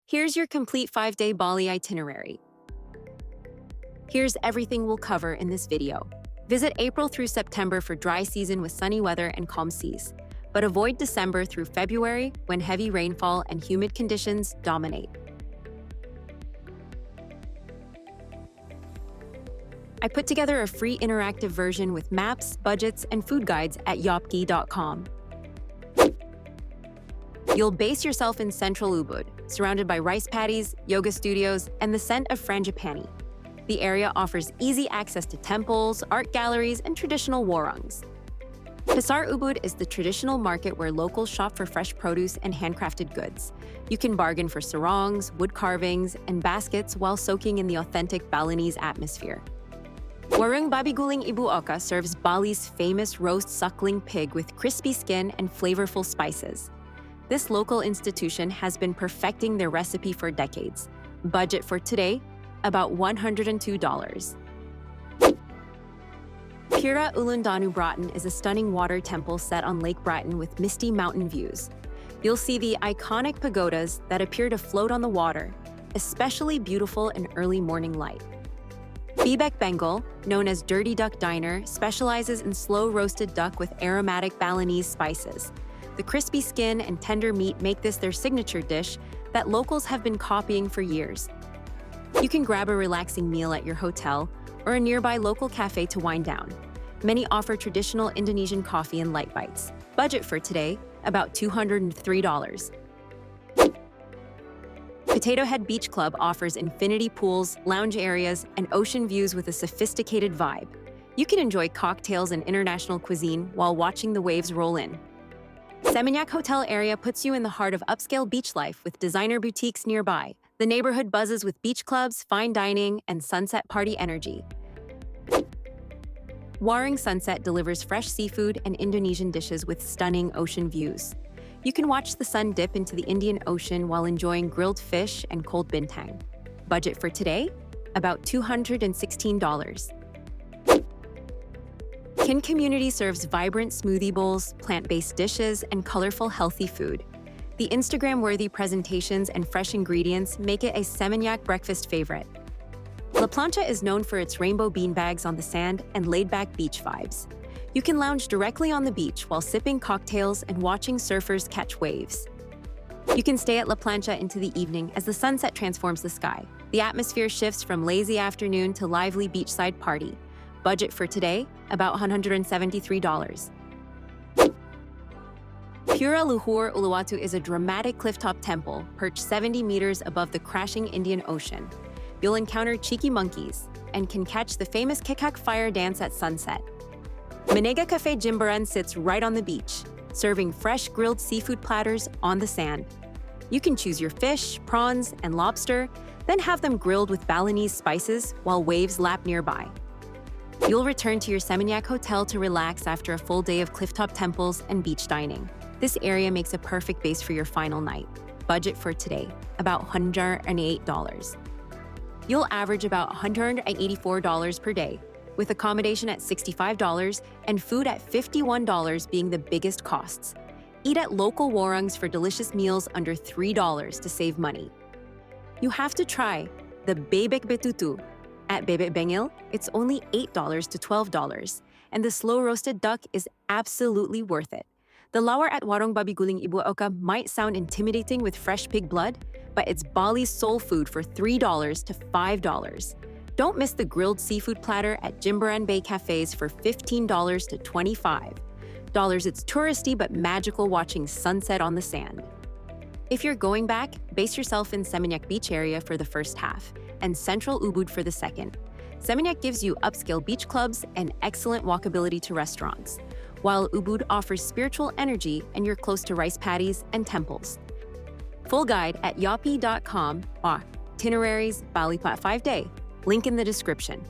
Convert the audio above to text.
Here's your complete 5-day Bali itinerary. Here's everything we'll cover in this video. Visit April through September for dry season with sunny weather and calm seas, but avoid December through February when heavy rainfall and humid conditions dominate. I put together a free interactive version with maps, budgets, and food guides at Yopki.com. You'll base yourself in central Ubud, surrounded by rice paddies, yoga studios, and the scent of frangipani. The area offers easy access to temples, art galleries, and traditional warangs. Pasar Ubud is the traditional market where locals shop for fresh produce and handcrafted goods. You can bargain for sarongs, wood carvings, and baskets while soaking in the authentic Balinese atmosphere. Warung Babiguling Ibu serves Bali's famous roast suckling pig with crispy skin and flavorful spices. This local institution has been perfecting their recipe for decades. Budget for today, about $102. Pura Ulundanu Bratton is a stunning water temple set on Lake Bratton with misty mountain views. You'll see the iconic pagodas that appear to float on the water, especially beautiful in early morning light. Bebek Bengal, known as Dirty Duck Diner, specializes in slow-roasted duck with aromatic Balinese spices. The crispy skin and tender meat make this their signature dish that locals have been copying for years. You can grab a relaxing meal at your hotel or a nearby local cafe to wind down. Many offer traditional Indonesian coffee and light bites. Budget for today, about $203. Potato Head Beach Club offers infinity pools, lounge areas, and ocean views with a sophisticated vibe. You can enjoy cocktails and international cuisine while watching the waves roll in. Seminyak Hotel area puts you in the heart of upscale beach life with designer boutiques nearby. The neighborhood buzzes with beach clubs, fine dining, and sunset party energy. Warung Sunset delivers fresh seafood and Indonesian dishes with stunning ocean views. You can watch the sun dip into the Indian Ocean while enjoying grilled fish and cold bintang. Budget for today? About $216. Kin Community serves vibrant smoothie bowls, plant-based dishes, and colorful healthy food. The Instagram-worthy presentations and fresh ingredients make it a Seminyak breakfast favorite. La Plancha is known for its rainbow beanbags on the sand and laid-back beach vibes. You can lounge directly on the beach while sipping cocktails and watching surfers catch waves. You can stay at La Plancha into the evening as the sunset transforms the sky. The atmosphere shifts from lazy afternoon to lively beachside party. Budget for today, about $173. Pura Luhur Uluwatu is a dramatic clifftop temple perched 70 meters above the crashing Indian Ocean. You'll encounter cheeky monkeys and can catch the famous Kikak fire dance at sunset. Manega Cafe Jimbaran sits right on the beach, serving fresh grilled seafood platters on the sand. You can choose your fish, prawns, and lobster, then have them grilled with Balinese spices while waves lap nearby. You'll return to your Seminyak hotel to relax after a full day of clifftop temples and beach dining. This area makes a perfect base for your final night. Budget for today, about $108. You'll average about $184 per day, with accommodation at $65 and food at $51 being the biggest costs. Eat at local warangs for delicious meals under $3 to save money. You have to try the Bebek Betutu. At Bebek Bengil, it's only $8 to $12, and the slow-roasted duck is absolutely worth it. The lawar at Warung Babiguling Ibu might sound intimidating with fresh pig blood, but it's Bali's soul food for $3 to $5. Don't miss the grilled seafood platter at Jimbaran Bay cafes for $15 to $25. It's touristy but magical watching sunset on the sand. If you're going back, base yourself in Seminyak Beach area for the first half and Central Ubud for the second. Seminyak gives you upscale beach clubs and excellent walkability to restaurants, while Ubud offers spiritual energy and you're close to rice paddies and temples. Full guide at yopi.com, itineraries, Bali Plat 5 Day. Link in the description.